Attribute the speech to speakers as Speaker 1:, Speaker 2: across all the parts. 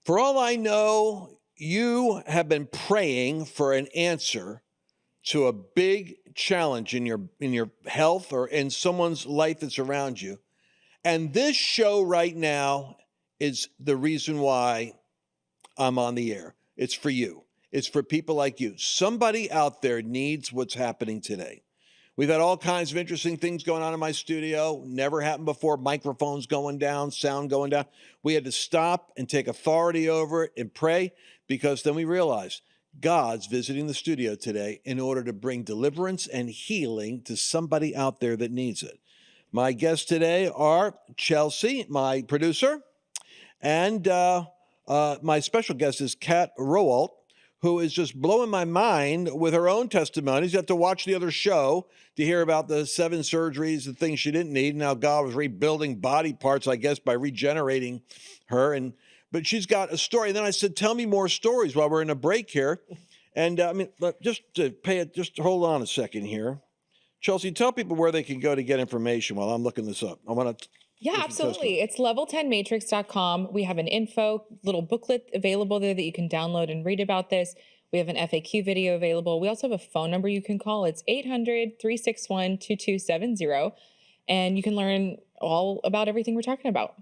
Speaker 1: For all I know, you have been praying for an answer to a big challenge in your health or in someone's life that's around you. And this show right now is the reason why I'm on the air. It's for you. It's for people like you. Somebody out there needs what's happening today. We've had all kinds of interesting things going on in my studio. Never happened before. Microphones going down, sound going down. We had to stop and take authority over it and pray, because then we realized God's visiting the studio today in order to bring deliverance and healing to somebody out there that needs it. My guests today are Chelsea, my producer, and my special guest is Kat Rowalt, who is just blowing my mind with her own testimonies. You have to watch the other show to hear about the 7 surgeries, the things she didn't need, and how God was rebuilding body parts, I guess, by regenerating her. But she's got a story. And then I said, tell me more stories while we're in a break here. And I mean, just hold on a second here. Chelsea, tell people where they can go to get information while I'm looking this up. I want to.
Speaker 2: Yeah, absolutely. It's level10matrix.com. We have an info little booklet available there that you can download and read about this. We have an FAQ video available. We also have a phone number you can call. It's 800-361-2270. And you can learn all about everything we're talking about.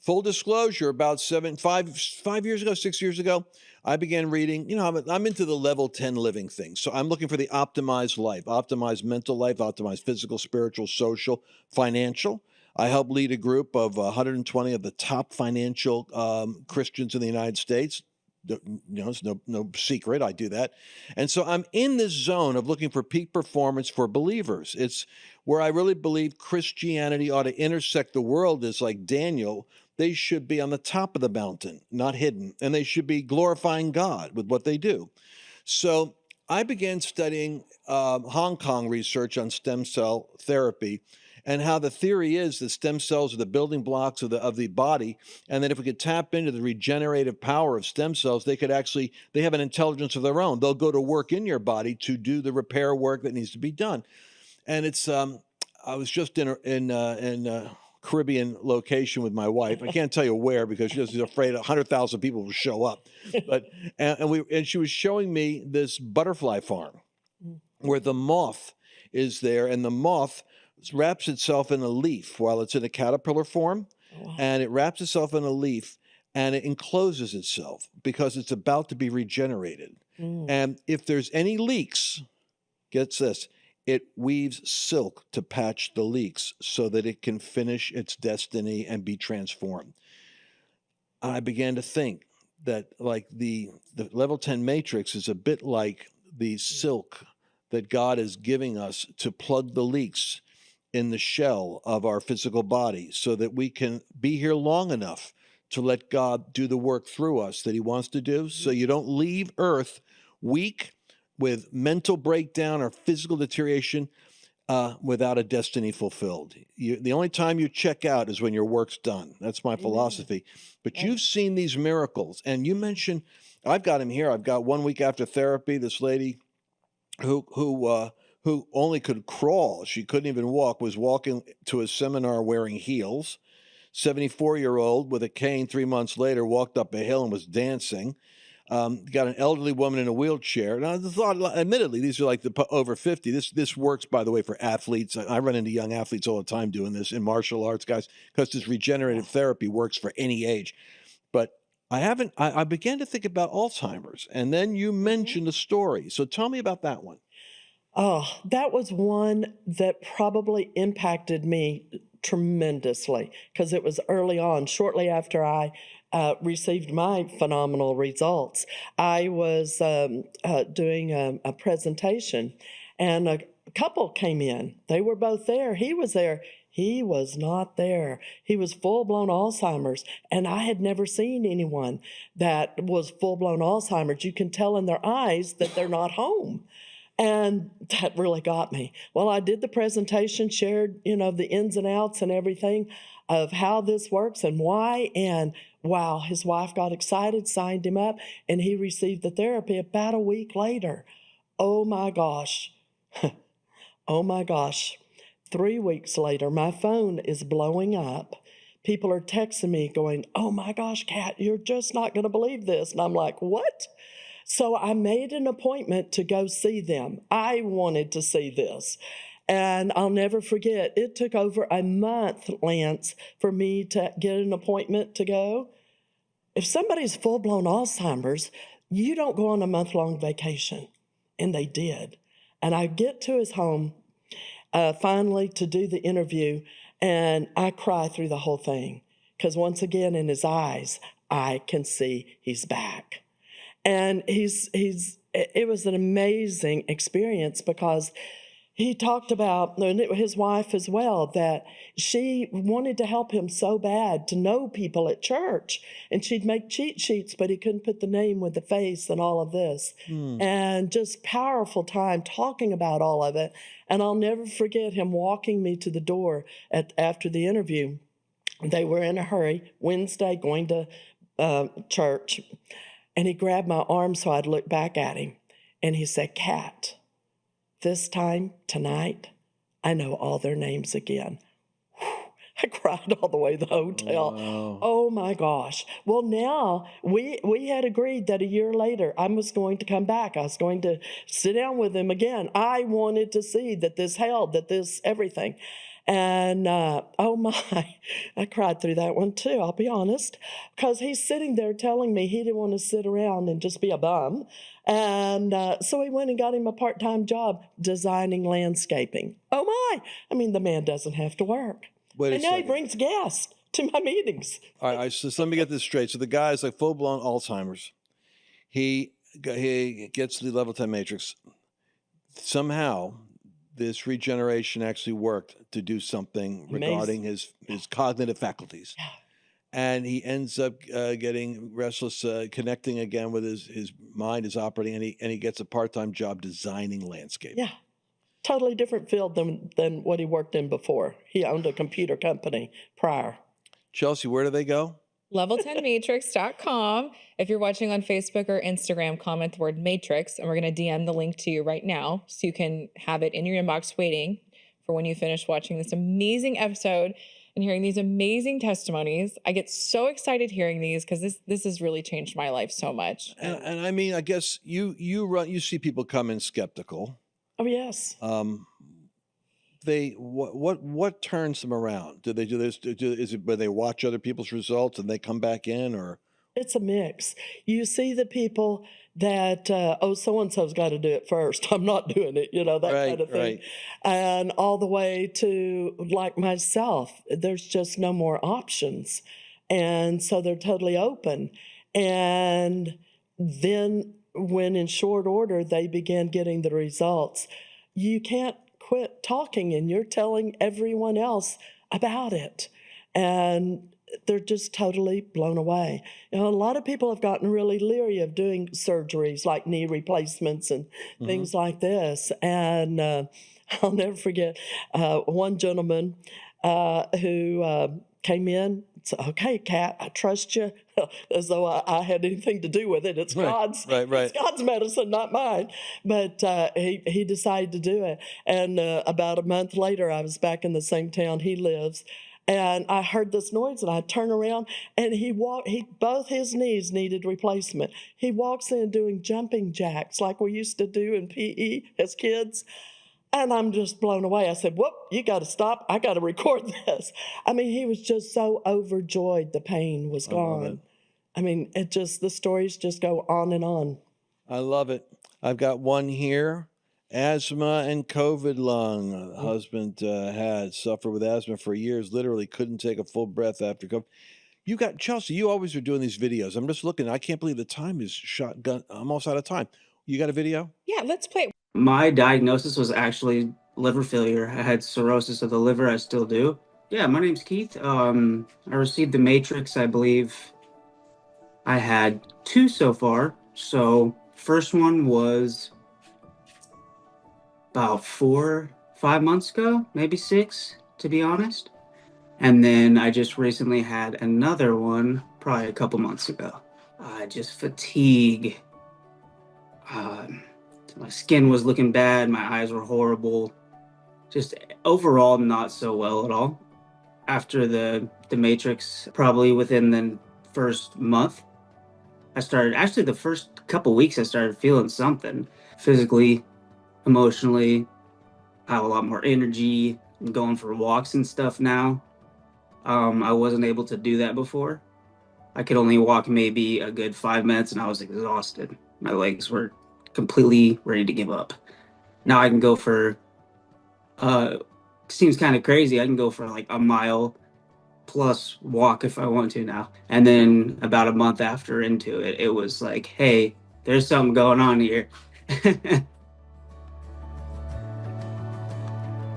Speaker 1: Full disclosure, about 5 years ago, 6 years ago, I began reading, I'm into the level 10 living thing. So I'm looking for the optimized life, optimized mental life, optimized physical, spiritual, social, financial. I help lead a group of 120 of the top financial Christians in the United States. It's no secret I do that. And so I'm in this zone of looking for peak performance for believers. It's where I really believe Christianity ought to intersect the world. Is like Daniel. They should be on the top of the mountain, not hidden. And they should be glorifying God with what they do. So I began studying Hong Kong research on stem cell therapy, and how the theory is that stem cells are the building blocks of the body, and that if we could tap into the regenerative power of stem cells, they have an intelligence of their own. They'll go to work in your body to do the repair work that needs to be done. And it's I was just in a Caribbean location with my wife. I can't tell you where because she's afraid 100,000 people will show up. But and she was showing me this butterfly farm where the moth is there, and the moth wraps itself in a leaf while it's in a caterpillar form. Wow. And it wraps itself in a leaf and it encloses itself because it's about to be regenerated. And if there's any leaks, gets this, it weaves silk to patch the leaks so that it can finish its destiny and be transformed. I began to think that like the level 10 matrix is a bit like the silk that God is giving us to plug the leaks in the shell of our physical body so that we can be here long enough to let God do the work through us that he wants to do. So you don't leave Earth weak with mental breakdown or physical deterioration without a destiny fulfilled. The only time you check out is when your work's done. That's my philosophy. But you've seen these miracles, and you mentioned, I've got him here. I've got 1 week after therapy, this lady who only could crawl. She couldn't even walk, was walking to a seminar wearing heels. 74-year-old with a cane 3 months later walked up a hill and was dancing. Got an elderly woman in a wheelchair. Now, I thought, admittedly, these are like the over 50. This works, by the way, for athletes. I run into young athletes all the time doing this in martial arts, guys, because this regenerative therapy works for any age. But I began to think about Alzheimer's, and then you mentioned a story. So tell me about that one.
Speaker 3: Oh, that was one that probably impacted me tremendously because it was early on, shortly after I received my phenomenal results. I was doing a presentation, and a couple came in. They were both there. He was there. He was not there. He was full-blown Alzheimer's, and I had never seen anyone that was full-blown Alzheimer's. You can tell in their eyes that they're not home. And that really got me. Well, I did the presentation, shared, the ins and outs and everything of how this works and why. And wow, his wife got excited, signed him up, and he received the therapy about a week later. Oh my gosh. Oh my gosh. 3 weeks later, my phone is blowing up people are texting me going, "Oh my gosh, Kat, you're just not going to believe this." And I'm like, "What?" So I made an appointment to go see them. I wanted to see this. And I'll never forget, it took over a month, Lance, for me to get an appointment to go. If somebody's full-blown Alzheimer's, you don't go on a month-long vacation. And they did. And I get to his home finally to do the interview, and I cry through the whole thing. Because once again, in his eyes, I can see he's back. And it was an amazing experience because he talked about, and his wife as well, that she wanted to help him so bad to know people at church. And she'd make cheat sheets, but he couldn't put the name with the face and all of this. And just powerful time talking about all of it. And I'll never forget him walking me to the door after the interview. They were in a hurry, Wednesday, going to church. And he grabbed my arm so I'd look back at him. And he said, "Kat, this time, tonight, I know all their names again." Whew, I cried all the way to the hotel.
Speaker 1: Wow.
Speaker 3: Oh my gosh. Well, now we had agreed that a year later I was going to come back. I was going to sit down with him again. I wanted to see that this held, that this everything. And oh my, I cried through that one too, I'll be honest, because he's sitting there telling me he didn't want to sit around and just be a bum. And so he went and got him a part-time job designing landscaping. Oh my, I mean, the man doesn't have to work.
Speaker 1: Wait a
Speaker 3: And now he
Speaker 1: second.
Speaker 3: brings guests to my meetings.
Speaker 1: All right, so let me get this straight. So the guy's like full-blown Alzheimer's. He gets the level 10 matrix. Somehow, this regeneration actually worked to do something regarding his cognitive faculties.
Speaker 3: Yeah.
Speaker 1: And he ends up getting restless, connecting again with his mind is operating, and he gets a part-time job designing landscape.
Speaker 3: Yeah, totally different field than what he worked in before. He owned a computer company prior.
Speaker 1: Chelsea, where do they go?
Speaker 2: level10matrix.com. If you're watching on Facebook or Instagram, comment the word matrix, and we're going to DM the link to you right now so you can have it in your inbox waiting for when you finish watching this amazing episode and hearing these amazing testimonies. I get so excited hearing these because this has really changed my life so much.
Speaker 1: And I mean, I guess you see people come in skeptical.
Speaker 3: Oh, yes.
Speaker 1: What turns them around? Do they do this? Is it where they watch other people's results and they come back in, or?
Speaker 3: It's a mix. You see the people that, so-and-so's got to do it first. I'm not doing it, that kind of thing.
Speaker 1: Right.
Speaker 3: And all the way to, like myself, there's just no more options. And so they're totally open. And then when in short order they begin getting the results, you can't quit talking and you're telling everyone else about it. And they're just totally blown away. A lot of people have gotten really leery of doing surgeries like knee replacements and things like this. And I'll never forget one gentleman who came in. So, "Okay, Kat, I trust you," as though I had anything to do with it. It's God's, It's God's medicine, not mine. But he decided to do it. And about a month later, I was back in the same town he lives. And I heard this noise, and I turn around, and both his knees needed replacement. He walks in doing jumping jacks like we used to do in PE as kids. And I'm just blown away. I said, "Whoop, you got to stop. I got to record this." I mean, he was just so overjoyed the pain was gone. I mean, the stories just go on and on.
Speaker 1: I love it. I've got one here. Asthma and COVID lung. Husband had suffered with asthma for years, literally couldn't take a full breath after COVID. You got, Chelsea, you always are doing these videos. I'm just looking. I can't believe the time is shotgun. I'm almost out of time. You got a video?
Speaker 2: Yeah, let's play it.
Speaker 4: My diagnosis was actually liver failure. I had cirrhosis of the liver. I still do. Yeah, my name's Keith. I received the Matrix, I believe. I had 2 so far. So first one was about 4-5 months ago, maybe 6, to be honest. And then I just recently had another one, probably a couple months ago. Just fatigue. My skin was looking bad. My eyes were horrible. Just overall not so well at all. after the Matrix, probably within the first month, I started, actually the first couple weeks, I started feeling something physically, emotionally. I have a lot more energy. I'm going for walks and stuff now. I wasn't able to do that before. I could only walk maybe a good 5 minutes and I was exhausted. My legs were completely ready to give up. Now I can go for, uh, seems kind of crazy. I can go for like a mile plus walk if I want to now. And then about a month after into it, it was like, hey, there's something going on here.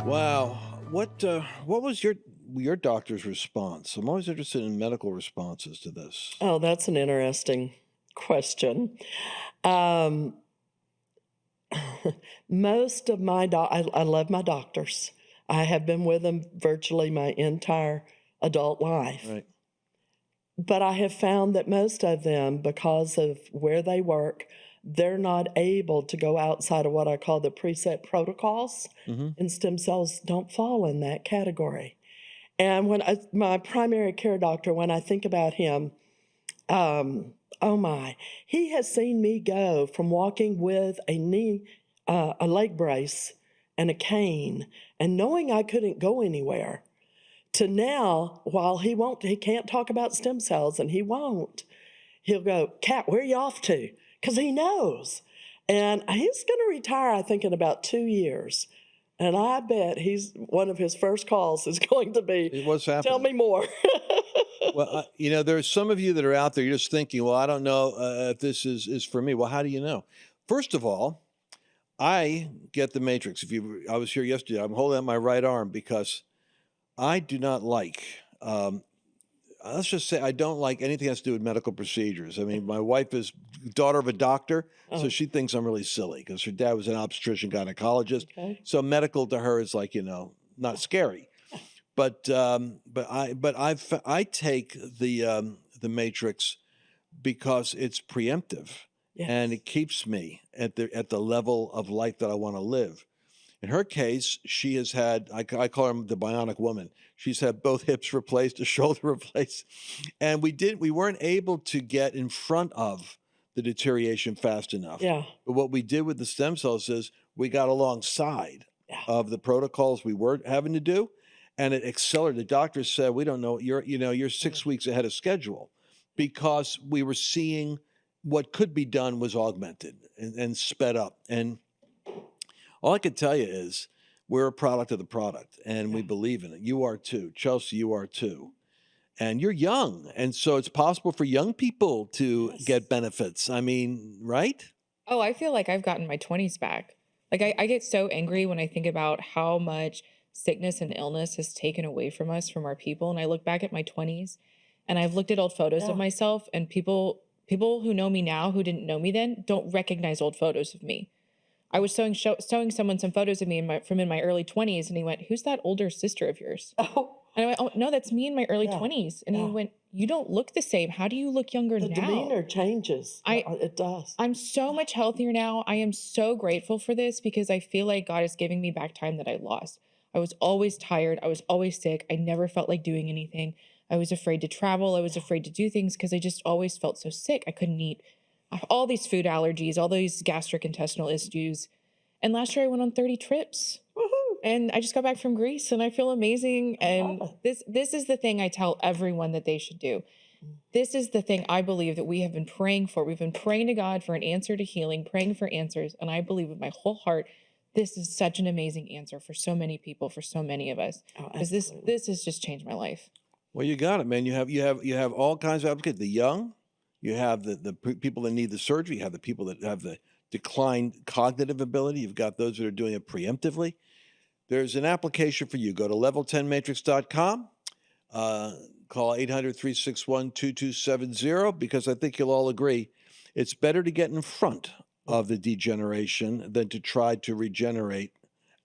Speaker 1: Wow. What was your doctor's response? I'm always interested in medical responses to this.
Speaker 3: Oh, that's an interesting question. Um, most of my I love my doctors. I have been with them virtually my entire adult life.
Speaker 1: Right.
Speaker 3: But I have found that most of them, because of where they work, they're not able to go outside of what I call the preset protocols,
Speaker 1: Mm-hmm.
Speaker 3: and stem cells don't fall in that category. And my primary care doctor, when I think about him, oh my, he has seen me go from walking with a leg brace and a cane, and knowing I couldn't go anywhere, to now, while he can't talk about stem cells, and he won't, he'll go, Kat, where are you off to? Because he knows. And he's going to retire, I think, in about 2 years. And I bet one of his first calls is going to be,
Speaker 1: What's happening?
Speaker 3: tell me more.
Speaker 1: Well, there's some of you that are out there, you're just thinking, well, I don't know if this is for me. Well, how do you know? First of all, I get the Matrix. I was here yesterday, I'm holding out my right arm because I do not like, let's just say I don't like anything that has to do with medical procedures. I mean, my wife is daughter of a doctor, so she thinks I'm really silly because her dad was an obstetrician gynecologist.
Speaker 3: Okay.
Speaker 1: So medical to her is like, not scary. But I take the Matrix because it's preemptive,
Speaker 3: Yes.
Speaker 1: and it keeps me at the level of life that I want to live. In her case, she has had, I call her the bionic woman. She's had both hips replaced, a shoulder replaced. And we weren't able to get in front of the deterioration fast enough.
Speaker 3: Yeah.
Speaker 1: But what we did with the stem cells is we got alongside
Speaker 3: Yeah.
Speaker 1: of the protocols we were having to do. And it accelerated. The doctor said, we don't know, you're 6 weeks ahead of schedule, because we were seeing what could be done was augmented and sped up. And all I can tell you is we're a product of the product, and we believe in it. You are too. Chelsea, you are too. And you're young. And so it's possible for young people to get benefits. I mean, right?
Speaker 2: Oh, I feel like I've gotten my 20s back. Like, I get so angry when I think about how much sickness and illness has taken away from us, from our people. And I look back at my 20s, and I've looked at old photos of myself, and people who know me now who didn't know me then don't recognize old photos of me. I was showing someone some photos of me from in my early 20s, and he went, "Who's that older sister of yours?"
Speaker 3: Oh,
Speaker 2: And I went, "Oh, no, that's me in my early
Speaker 3: Yeah.
Speaker 2: 20s." And he
Speaker 3: Yeah.
Speaker 2: went, "You don't look the same. How do you look younger
Speaker 3: the
Speaker 2: now?"
Speaker 3: demeanor changes. It does.
Speaker 2: I'm so much healthier now. I am so grateful for this, because I feel like God is giving me back time that I lost. I was always tired. I was always sick. I never felt like doing anything. I was afraid to travel. I was afraid to do things because I just always felt so sick. I couldn't eat. I have all these food allergies, all these gastric intestinal issues. And last year I went on 30 trips.
Speaker 3: Woohoo!
Speaker 2: And I just got back from Greece, and I feel amazing. And
Speaker 3: love
Speaker 2: this is the thing I tell everyone that they should do. This is the thing I believe that we have been praying for. We've been praying to God for an answer to healing, praying for answers. And I believe with my whole heart, this is such an amazing answer for so many people, for so many of us.
Speaker 3: Oh,
Speaker 2: Because
Speaker 3: absolutely.
Speaker 2: this has just changed my life.
Speaker 1: Well, you got it, man. You have all kinds of advocates. The young, you have the people that need the surgery. You have the people that have the declined cognitive ability. You've got those that are doing it preemptively. There's an application for you. Go to level10matrix.com. Call 800-361-2270, because I think you'll all agree it's better to get in front of the degeneration than to try to regenerate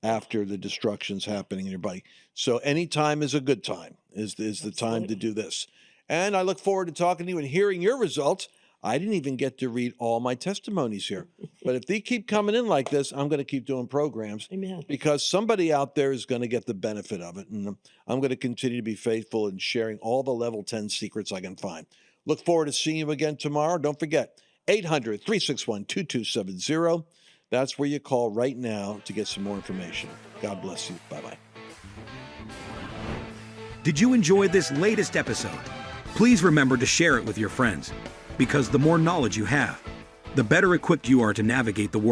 Speaker 1: after the destruction's happening in your body. So any time is a good time, is the time to do this. And I look forward to talking to you and hearing your results. I didn't even get to read all my testimonies here. But if they keep coming in like this, I'm going to keep doing programs.
Speaker 3: Amen.
Speaker 1: Because somebody out there is going to get the benefit of it. And I'm going to continue to be faithful in sharing all the level 10 secrets I can find. Look forward to seeing you again tomorrow. Don't forget, 800-361-2270. That's where you call right now to get some more information. God bless you. Bye-bye.
Speaker 5: Did you enjoy this latest episode? Please remember to share it with your friends, because the more knowledge you have, the better equipped you are to navigate the world.